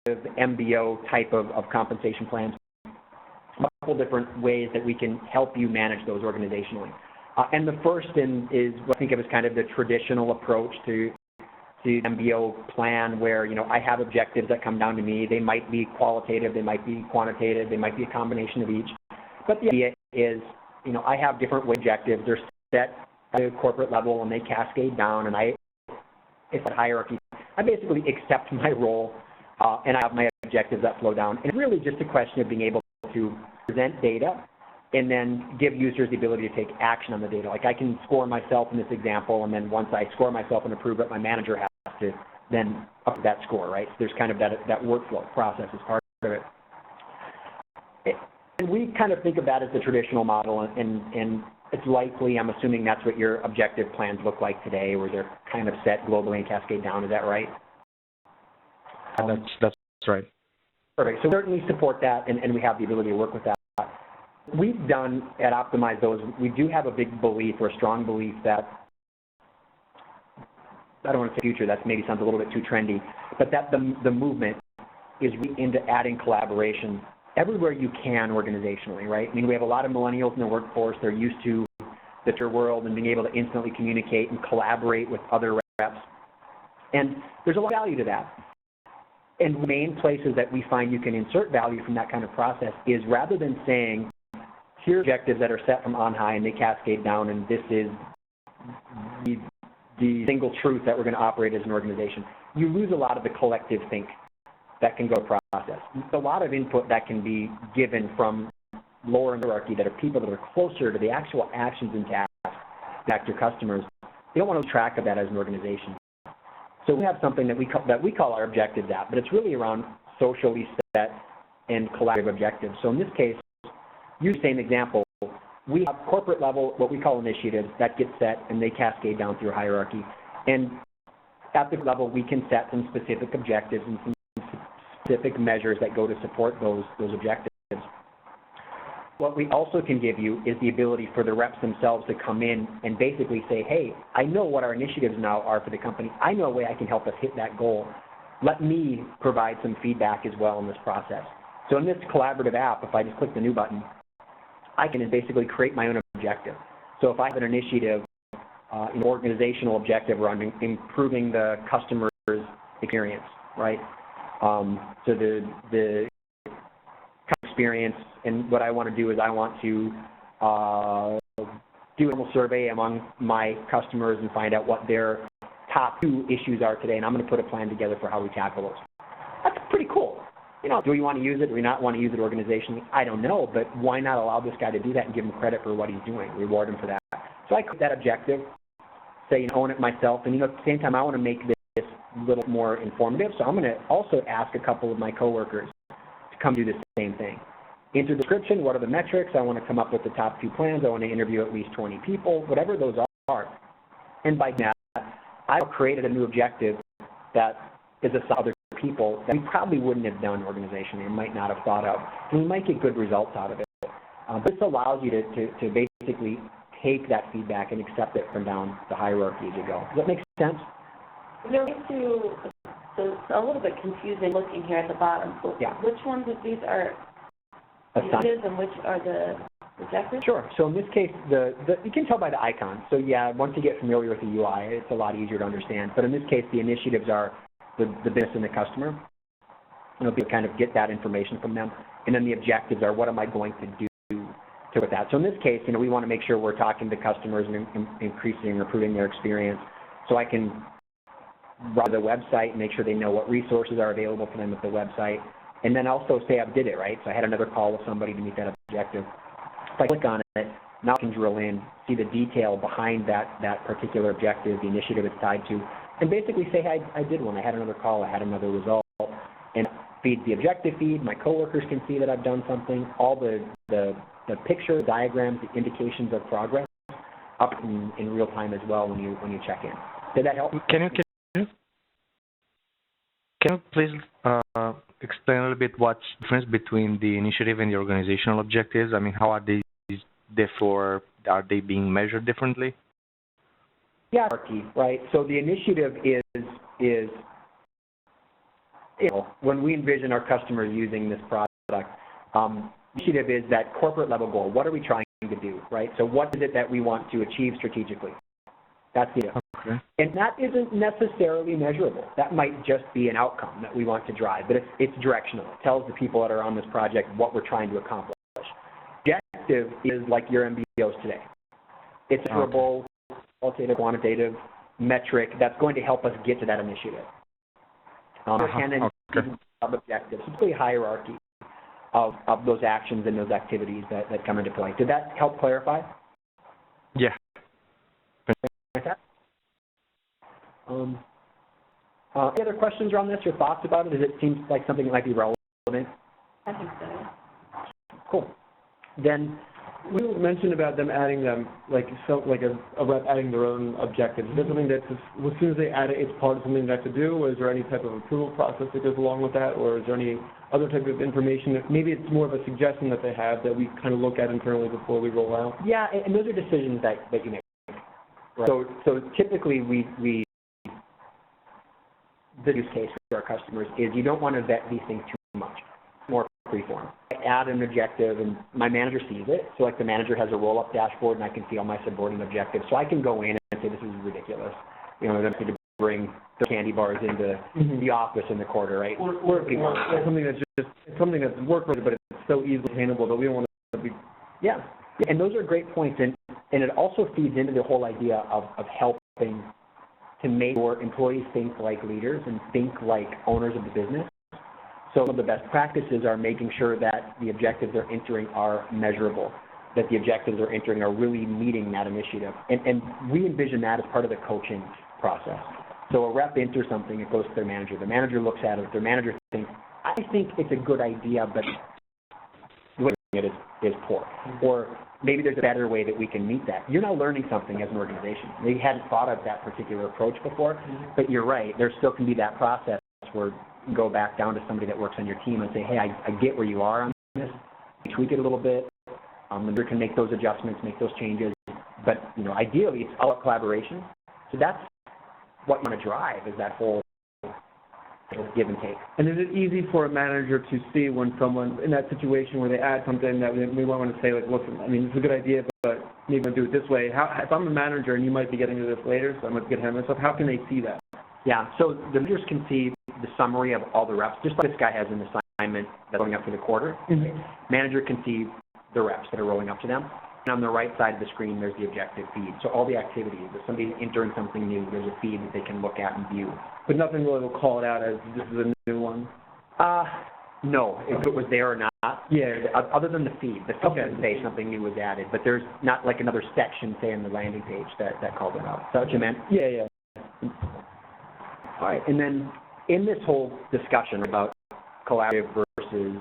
MBO type of compensation plans. A couple different ways that we can help you manage those organizationally. And the first is what I think of as kind of the traditional approach to MBO plan where, I have objectives that come down to me. They might be qualitative, they might be quantitative, they might be a combination of each. But the idea is, I have different objectives. They're set at a corporate level and they cascade down, and it's a hierarchy. I basically accept my role and I have my objectives that flow down. And it's really just a question of being able to present data and then give users the ability to take action on the data. Like I can score myself in this example, and then once I score myself and approve it, my manager has to then up that score, right? So there's kind of that workflow process as part of it. And we kind of think of that as the traditional model, and it's likely, I'm assuming that's what your objective plans look like today, where they're kind of set globally and cascade down. Is that right? That's right. Perfect. So we certainly support that, and we have the ability to work with that. We've done at Optimize those, we do have a big belief or a strong belief that, I don't want to say future, that maybe sounds a little bit too trendy, but that the movement is into adding collaboration everywhere you can organizationally, right? I mean, we have a lot of millennials in the workforce. They're used to the Twitter world and being able to instantly communicate and collaborate with other reps. And there's a lot of value to that. And the main places that we find you can insert value from that kind of process is rather than saying, here are objectives that are set from on high and they cascade down, and this is the single truth that we're going to operate as an organization, you lose a lot of the collective think that can go process. There's a lot of input that can be given from lower in the hierarchy that are people that are closer to the actual actions and tasks back to your customers. They don't want to lose track of that as an organization. So we have something that we call our objectives app, but it's really around socially set and collaborative objectives. So in this case, use the same example. We have corporate level, what we call initiatives, that get set and they cascade down through hierarchy. And at the level, we can set some specific objectives and some specific measures that go to support those objectives. What we also can give you is the ability for the reps themselves to come in and basically say, hey, I know what our initiatives now are for the company. I know a way I can help us hit that goal. Let me provide some feedback as well in this process. So in this collaborative app, if I just click the new button, I can basically create my own objective. So if I have an initiative, an organizational objective around improving the customer's experience, right? So the experience, and what I want to do is I want to do a normal survey among my customers and find out what their top 2 issues are today, and I'm going to put a plan together for how we tackle those. That's pretty cool. Do we want to use it? Do we not want to use it organizationally? I don't know, but why not allow this guy to do that and give him credit for what he's doing, reward him for that? So I create that objective, say, own it myself, and at the same time, I want to make this a little more informative, so I'm going to also ask a couple of my coworkers to come do the same thing. Enter the description, what are the metrics? I want to come up with the top 2 plans. I want to interview at least 20 people, whatever those are. And by that, I've created a new objective that is a other people that we probably wouldn't have done organizationally and might not have thought of. And we might get good results out of it. This allows you to basically take that feedback and accept it from down the hierarchy as you go. Does that make sense? So it's a little bit confusing looking here at the bottom. So yeah. Which ones of these are initiatives and which are the objectives? Sure. So in this case, you can tell by the icon. So yeah, once you get familiar with the UI, it's a lot easier to understand. But in this case, the initiatives are the business and the customer. You'll be able to kind of get that information from them. And then the objectives are, what am I going to do with that? So in this case, we want to make sure we're talking to customers and increasing or improving their experience. So I can run the website and make sure they know what resources are available for them at the website. And then also say I did it, right? So I had another call with somebody to meet that objective. If I click on it, now I can drill in, see the detail behind that particular objective, the initiative it's tied to, and basically say, hey, I did one. I had another call. I had another result. And feed the objective feed. My coworkers can see that I've done something. All the picture, diagrams, the indications of progress up in real time as well when you check in. Did that help? Can you please explain a little bit what's the difference between the initiative and the organizational objectives? I mean, how are they differ? Are they being measured differently? Yeah, right. So the initiative is when we envision our customers using this product, initiative is that corporate level goal. What are we trying to do, right? So what is it that we want to achieve strategically? That's the idea. Okay. And that isn't necessarily measurable. That might just be an outcome that we want to drive, but it's directional. It tells the people that are on this project what we're trying to accomplish. Objective is like your MBOs today. It's a measurable, qualitative, quantitative metric that's going to help us get to that initiative. Objectives, simply a hierarchy of those actions and those activities that come into play. Did that help clarify? Yeah. Any other questions around this or thoughts about it? Does it seem like something that might be relevant? I think so. Cool. Then you mentioned about them adding them, like a rep adding their own objectives. Is that something that's, as soon as they add it, it's part of something they have to do, or is there any type of approval process that goes along with that, or is there any other type of information that maybe it's more of a suggestion that they have that we kind of look at internally before we roll out? Yeah, and those are decisions that you make. Right. So typically the use case for our customers is you don't want to vet these things too much, more freeform. I add an objective and my manager sees it. So like the manager has a roll-up dashboard and I can see all my subordinate objectives. So I can go in and say this is ridiculous. You know, they're going to bring the candy bars into the office in the quarter, right? Or something that's just something that's work related, but it's so easily handleable that we don't want to be. Yeah, and those are great points, and it also feeds into the whole idea of helping to make your employees think like leaders and think like owners of the business. So one of the best practices are making sure that the objectives they're entering are measurable, that the objectives they're entering are really meeting that initiative. And we envision that as part of the coaching process. So a rep enters something, it goes to their manager. The manager looks at it. Their manager thinks, I think it's a good idea, but the way it is poor. Or maybe there's a better way that we can meet that. You're now learning something as an organization. They hadn't thought of that particular approach before, but you're right. There still can be that process where you go back down to somebody that works on your team and say, hey, I get where you are on this. You tweak it a little bit. The leader can make those adjustments, make those changes. But, you know, ideally, it's all collaboration. So that's what you want to drive, is that whole give and take. And is it easy for a manager to see when someone in that situation where they add something that we want to say, like, listen, I mean, it's a good idea, but maybe we'll do it this way. If I'm a manager, and you might be getting to this later, so I'm going to get ahead of myself, how can they see that? Yeah, so the leaders can see the summary of all the reps, just like this guy has an assignment that's going up for the quarter. Manager can see the reps that are rolling up to them. And on the right side of the screen, there's the objective feed. So all the activities, if somebody's entering something new, there's a feed that they can look at and view. But nothing really will call it out as this is a new one? No, if it was there or not. Yeah. Other than the feed. The feed doesn't say something new was added, but there's not like another section, say, on the landing page that calls it out. Is that what you meant? Yeah. All right, and then in this whole discussion about collaborative versus